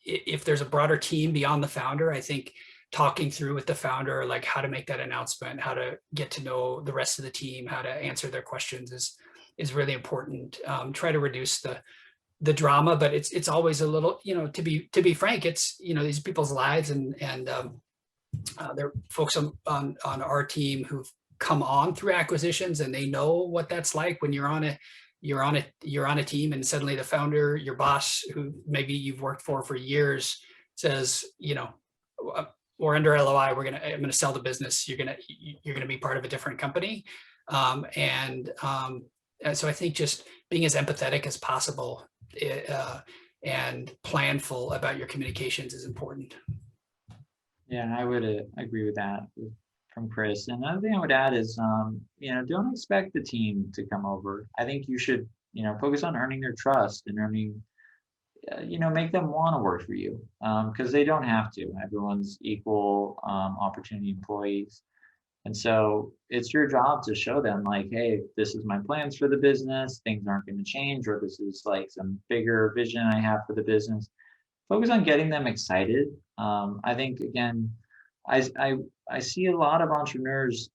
if there's a broader team beyond the founder, I think talking through with the founder, like how to make that announcement, how to get to know the rest of the team, how to answer their questions is really important. Try to reduce the drama, but it's always a little, to be frank, it's, these people's lives, and there are folks on our team who've come on through acquisitions, and they know what that's like when you're on a team, and suddenly the founder, your boss, who maybe you've worked for years, says, or under LOI, I'm gonna sell the business. You're gonna be part of a different company, and so I think just being as empathetic as possible and planful about your communications is important. Yeah, I would agree with that from Chris. And another thing I would add is, don't expect the team to come over. I think you should, focus on earning their trust and earning, make them want to work for you, because they don't have to. Everyone's equal opportunity employees. And so it's your job to show them like, hey, this is my plans for the business. Things aren't going to change, or this is like some bigger vision I have for the business. Focus on getting them excited. I think, again, I see a lot of entrepreneurs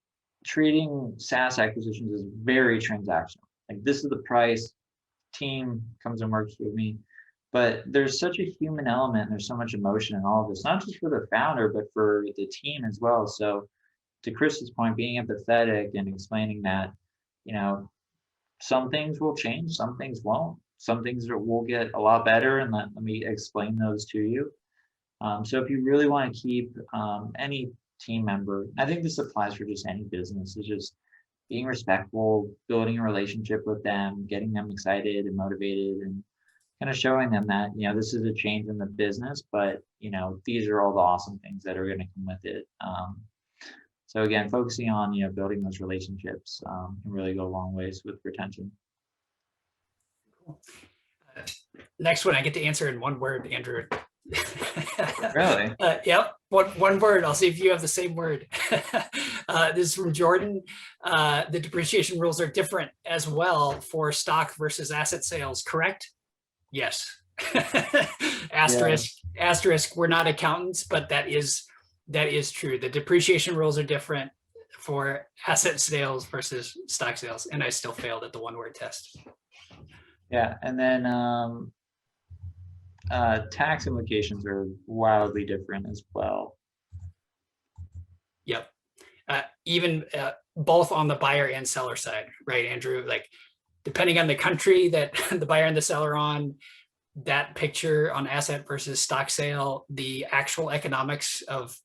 treating SaaS acquisitions as very transactional. Like, this is the price, team comes and works with me. But there's such a human element, there's so much emotion in all of this, not just for the founder, but for the team as well. So to Chris's point, being empathetic and explaining that, some things will change, some things won't. Some things will get a lot better, and let me explain those to you. So if you really want to keep any team member, I think this applies for just any business, is just being respectful, building a relationship with them, getting them excited and motivated, and kind of showing them that, this is a change in the business, but, these are all the awesome things that are going to come with it. So again, focusing on, building those relationships can really go a long ways with retention. Next one I get to answer in one word, Andrew. Really? Yep. One word. I'll see if you have the same word. This is from Jordan. The depreciation rules are different as well for stock versus asset sales, correct? Yes. Asterisk. We're not accountants, but that is true. The depreciation rules are different for asset sales versus stock sales, and I still failed at the one-word test. Yeah, and then tax implications are wildly different as well. Yep. Even both on the buyer and seller side, right, Andrew? Like, depending on the country that the buyer and the seller on, that picture on asset versus stock sale, the actual economics of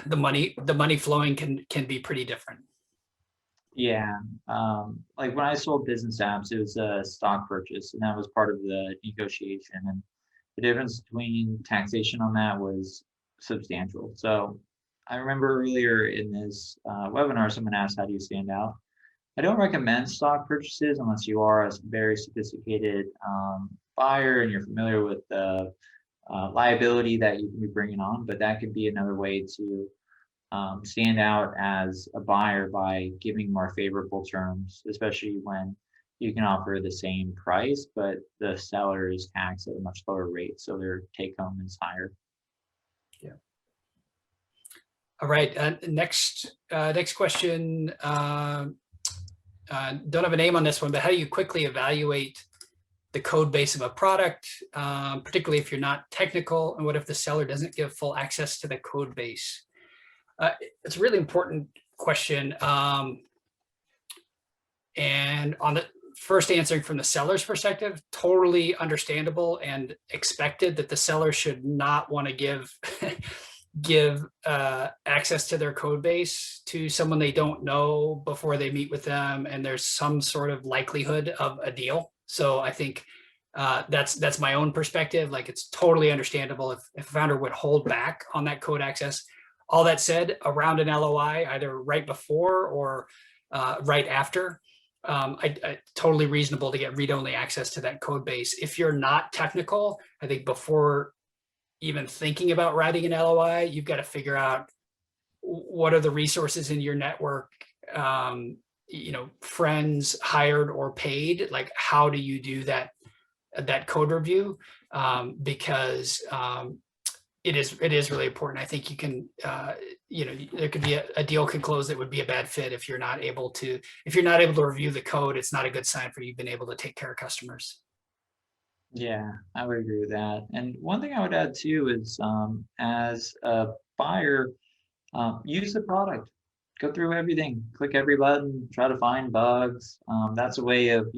the money flowing can be pretty different. Yeah, like when I sold business apps, it was a stock purchase, and that was part of the negotiation. And the difference between taxation on that was substantial. So I remember earlier in this webinar, someone asked, how do you stand out? I don't recommend stock purchases unless you are a very sophisticated buyer and you're familiar with the liability that you can be bringing on, but that could be another way to stand out as a buyer by giving more favorable terms, especially when you can offer the same price, but the seller is taxed at a much lower rate, so their take home is higher. Yeah. All right. Next question. Don't have a name on this one, but how do you quickly evaluate the code base of a product, particularly if you're not technical? And what if the seller doesn't give full access to the code base? It's a really important question. And on the first, answering from the seller's perspective, totally understandable and expected that the seller should not want to give access to their code base to someone they don't know before they meet with them, and there's some sort of likelihood of a deal. So I think that's my own perspective. Like, it's totally understandable if a founder would hold back on that code access. All that said, around an LOI, either right before or right after, I totally reasonable to get read-only access to that code base. If you're not technical, I think before even thinking about writing an LOI, you've got to figure out what are the resources in your network, friends, hired or paid. Like, how do you do that code review? Because it is really important. I think you can, there could be a deal can close that would be a bad fit if you're not able to review the code. It's not a good sign for you being able to take care of customers. Yeah, I would agree with that. And one thing I would add too is, as a buyer, use the product. Go through everything, click every button, try to find bugs. That's a way of,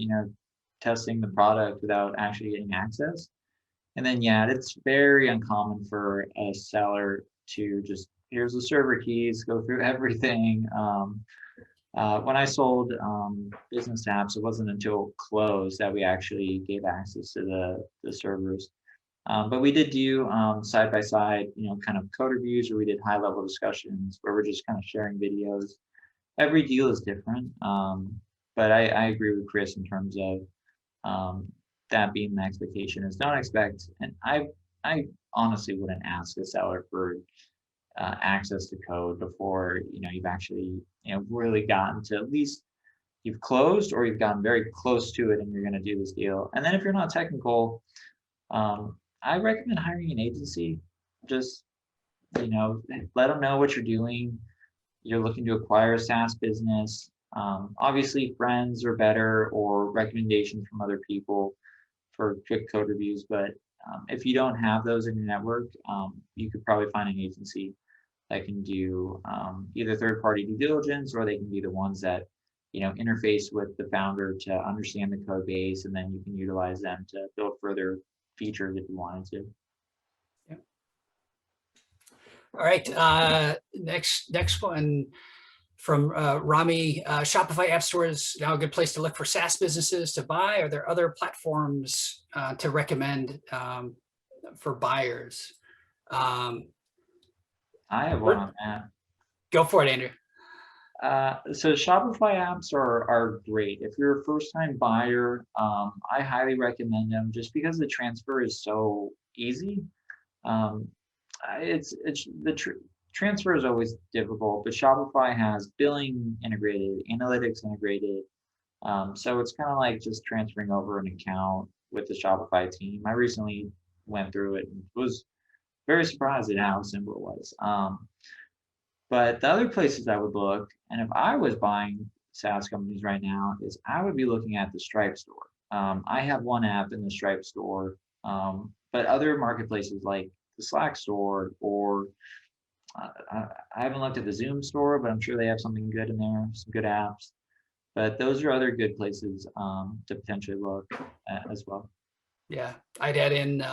testing the product without actually getting access. And then, yeah, it's very uncommon for a seller to just, here's the server keys, go through everything. When I sold business apps, it wasn't until close that we actually gave access to the servers. But we did do side by side, kind of code reviews, or we did high level discussions where we're just kind of sharing videos. Every deal is different, but I agree with Chris in terms of that being the expectation is don't expect. And I honestly wouldn't ask a seller for access to code before you've actually really gotten to, at least you've closed or you've gotten very close to it and you're going to do this deal. And then if you're not technical, I recommend hiring an agency. Just let them know what you're doing. You're looking to acquire a SaaS business. Obviously friends are better, or recommendations from other people for quick code reviews. But if you don't have those in your network, you could probably find an agency that can do either third-party due diligence, or they can be the ones that interface with the founder to understand the code base, and then you can utilize them to build further features if you wanted to. Yeah. All right. Next one from Rami. Shopify App Store is now a good place to look for SaaS businesses to buy. Are there other platforms to recommend for buyers? I have one on that. Go for it, Andrew. So Shopify apps are great. If you're a first-time buyer, I highly recommend them just because the transfer is so easy. Transfer is always difficult, but Shopify has billing integrated, analytics integrated. So it's kind of like just transferring over an account with the Shopify team. I recently went through it and was very surprised at how simple it was. But the other places I would look, and if I was buying SaaS companies right now, is I would be looking at the Stripe store. I have one app in the Stripe store, but other marketplaces like the Slack store, or I haven't looked at the Zoom store, but I'm sure they have something good in there, some good apps. But those are other good places to potentially look at as well. Yeah, I'd add in,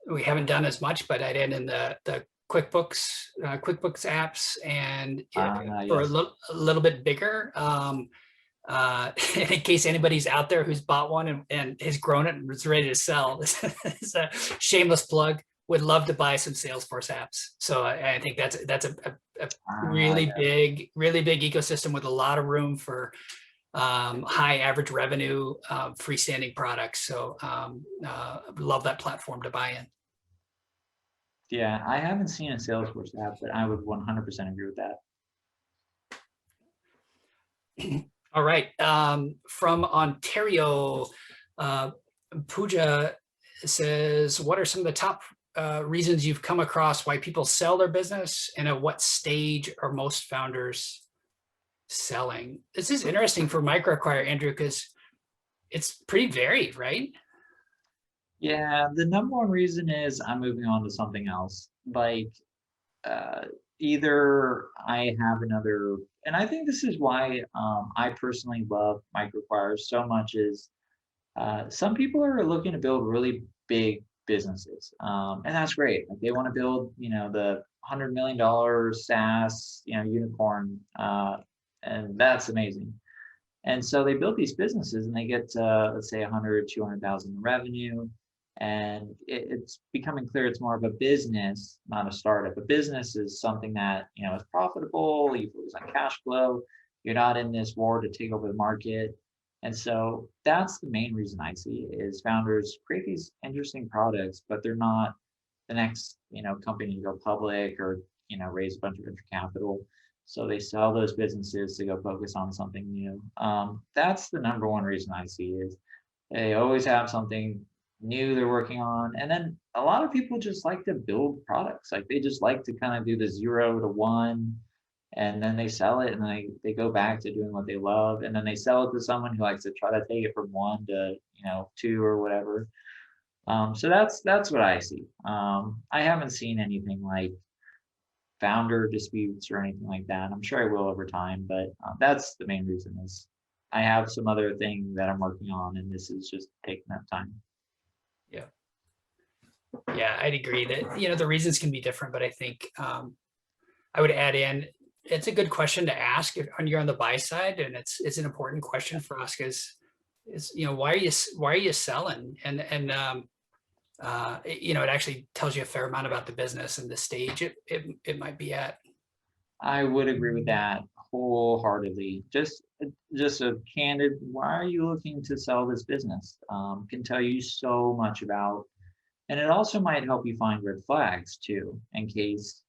we haven't done as much, but I'd add in the QuickBooks apps, and for Yes. a little bit bigger. In case anybody's out there who's bought one and has grown it and is ready to sell, it's a shameless plug. Would love to buy some Salesforce apps. So I think that's a really big ecosystem with a lot of room for high average revenue, freestanding products. So love that platform to buy in. Yeah, I haven't seen a Salesforce app, but I would 100% agree with that. All right. From Ontario, Pooja says, what are some of the top reasons you've come across why people sell their business, and at what stage are most founders selling? This is interesting for MicroAcquire, Andrew, because it's pretty varied, right? Yeah, the number one reason is I'm moving on to something else. Like either I have another, and I think this is why I personally love MicroAcquire so much, is some people are looking to build really big businesses, and that's great. Like they want to build, the $100 million SaaS, unicorn, and that's amazing. And so they build these businesses and they get to, let's say, 100, 200,000 in revenue. And it's becoming clear it's more of a business, not a startup. A business is something that, is profitable, you focus on cash flow, you're not in this war to take over the market. And so that's the main reason I see is founders create these interesting products, but they're not the next, company to go public or, raise a bunch of venture capital. So they sell those businesses to go focus on something new. That's the number one reason I see is they always have something new they're working on. And then a lot of people just like to build products. Like they just like to kind of do the 0 to 1, and then they sell it, and then they go back to doing what they love, and then they sell it to someone who likes to try to take it from 1 to 2 or whatever. So that's what I see. I haven't seen anything like founder disputes or anything like that. I'm sure I will over time, but that's the main reason is I have some other thing that I'm working on, and this is just taking that time. Yeah. Yeah, I'd agree that, the reasons can be different, but I think I would add in, it's a good question to ask when you're on the buy side, and it's an important question for us because why are you selling? And it actually tells you a fair amount about the business and the stage it might be at. I would agree with that wholeheartedly. Just a candid, why are you looking to sell this business? Can tell you so much about, and it also might help you find red flags too, in case,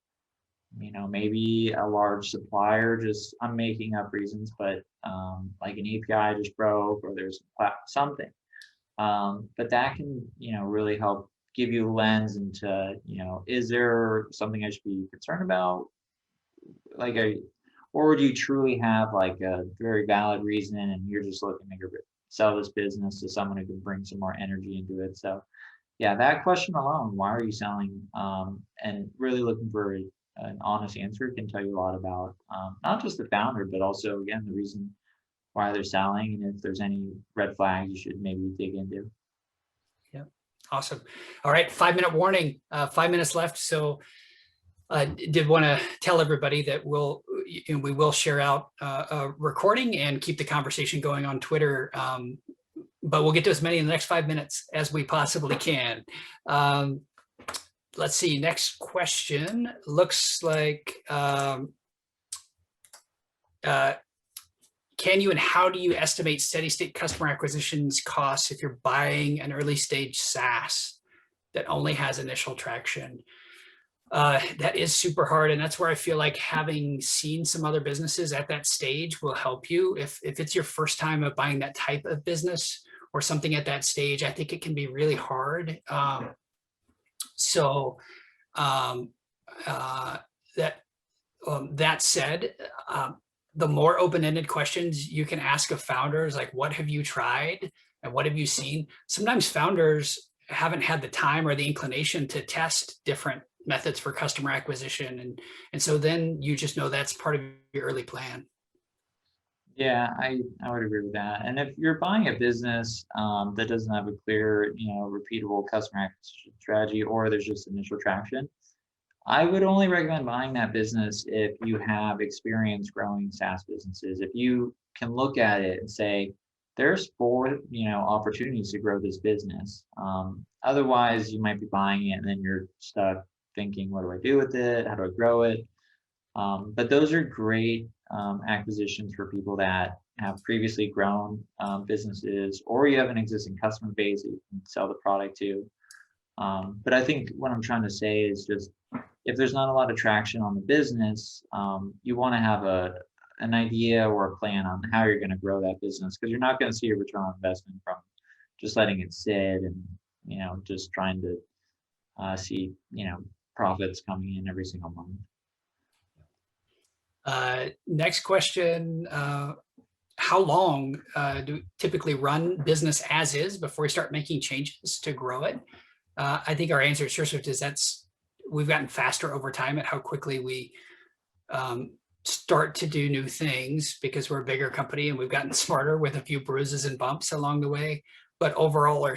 maybe a large supplier I'm making up reasons, but like an API just broke or there's something. But that can, really help give you a lens into, is there something I should be concerned about? Or would you truly have like a very valid reason and you're just looking to sell this business to someone who can bring some more energy into it? So yeah, that question alone, why are you selling? And really looking for an honest answer can tell you a lot about not just the founder, but also again, the reason why they're selling and if there's any red flags you should maybe dig into. Yeah, awesome. All right, 5-minute warning, 5 minutes left. So I did want to tell everybody that we will share out a recording and keep the conversation going on Twitter. But we'll get to as many in the next 5 minutes as we possibly can. Let's see, next question looks like, can you and how do you estimate steady state customer acquisitions costs if you're buying an early stage SaaS that only has initial traction? That is super hard. And that's where I feel like having seen some other businesses at that stage will help you. If it's your first time of buying that type of business or something at that stage, I think it can be really hard. That said, the more open-ended questions you can ask of founders, like what have you tried and what have you seen? Sometimes founders haven't had the time or the inclination to test different methods for customer acquisition. And so then you just know that's part of your early plan. Yeah, I would agree with that. And if you're buying a business that doesn't have a clear, repeatable customer acquisition strategy, or there's just initial traction, I would only recommend buying that business if you have experience growing SaaS businesses. If you can look at it and say, there's 4, opportunities to grow this business. Otherwise, you might be buying it and then you're stuck thinking, what do I do with it? How do I grow it? But those are great acquisitions for people that have previously grown businesses, or you have an existing customer base that you can sell the product to. But I think what I'm trying to say is just, if there's not a lot of traction on the business, you want to have an idea or a plan on how you're going to grow that business, because you're not going to see a return on investment from just letting it sit and, just trying to see, profits coming in every single month. Next question. How long do we typically run business as is before we start making changes to grow it? I think our answer at SureSwift is we've gotten faster over time at how quickly we start to do new things, because we're a bigger company and we've gotten smarter with a few bruises and bumps along the way. But overall,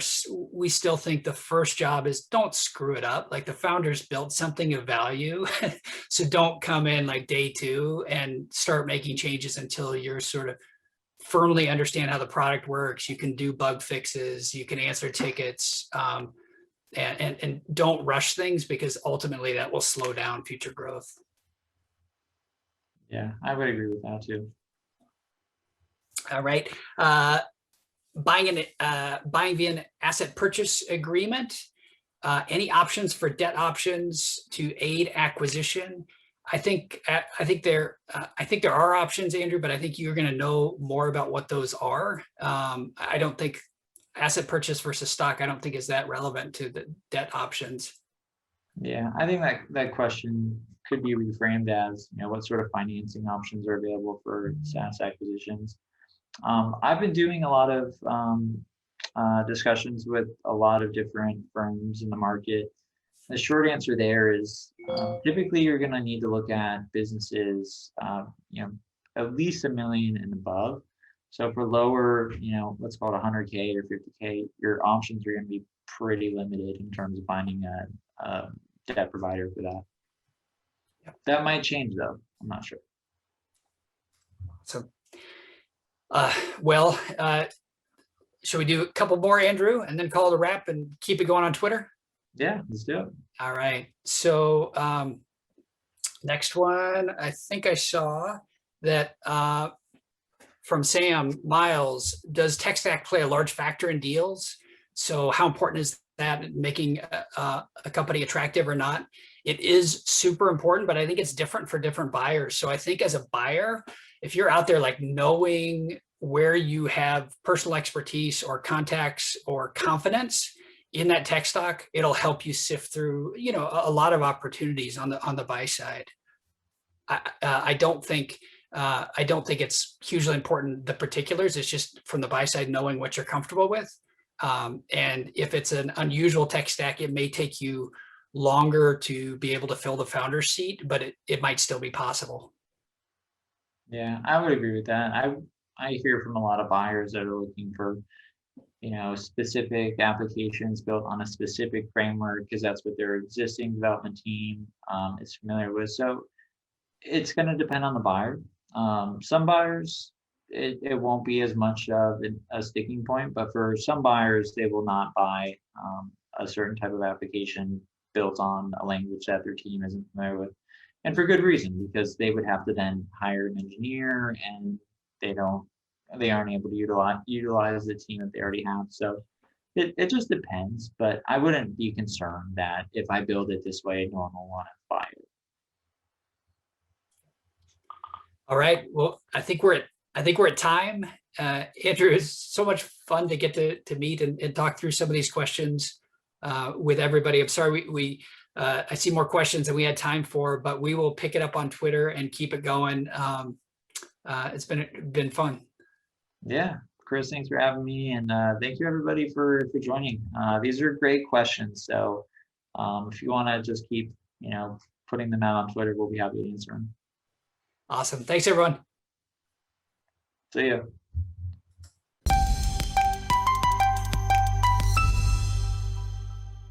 we still think the first job is don't screw it up. Like, the founders built something of value. So don't come in like day 2 and start making changes until you're sort of firmly understand how the product works. You can do bug fixes, you can answer tickets, and don't rush things, because ultimately that will slow down future growth. Yeah, I would agree with that too. All right. Buying via an asset purchase agreement. Any options for debt options to aid acquisition? I think there are options, Andrew, but I think you're going to know more about what those are. I don't think asset purchase versus stock, I don't think is that relevant to the debt options. Yeah, I think that question could be reframed as, what sort of financing options are available for SaaS acquisitions. I've been doing a lot of discussions with a lot of different firms in the market. The short answer there is typically you're going to need to look at businesses, at least $1 million and above. So for lower, let's call it 100K or 50K, your options are going to be pretty limited in terms of finding a debt provider for that. Yep. That might change though. I'm not sure. So, well, should we do a couple more, Andrew, and then call it a wrap and keep it going on Twitter? Yeah, let's do it. All right. So next one, I think I saw that from Sam Miles, does tech stack play a large factor in deals? So how important is that in making a company attractive or not? It is super important, but I think it's different for different buyers. So I think as a buyer, if you're out there like knowing where you have personal expertise or contacts or confidence in that tech stock, it'll help you sift through, you know, a lot of opportunities on the buy side. I don't think it's hugely important, the particulars. It's just from the buy side, knowing what you're comfortable with. And if it's an unusual tech stack, it may take you longer to be able to fill the founder seat, but it might still be possible. Yeah, I would agree with that. I hear from a lot of buyers that are looking for, you know, specific applications built on a specific framework because that's what their existing development team is familiar with. So it's going to depend on the buyer. Some buyers, it won't be as much of a sticking point, but for some buyers, they will not buy a certain type of application built on a language that their team isn't familiar with. And for good reason, because they would have to then hire an engineer and they aren't able to utilize the team that they already have. So it just depends, but I wouldn't be concerned that if I build it this way, no one will want to buy it. All right. Well, I think we're at time. Andrew, it's so much fun to get to meet and talk through some of these questions with everybody. I'm sorry I see more questions than we had time for, but we will pick it up on Twitter and keep it going. It's been fun. Yeah, Chris, thanks for having me, and thank you everybody for joining. These are great questions, so if you want to just keep, you know, putting them out on Twitter, we'll be happy to answer them. Awesome. Thanks, everyone. See you.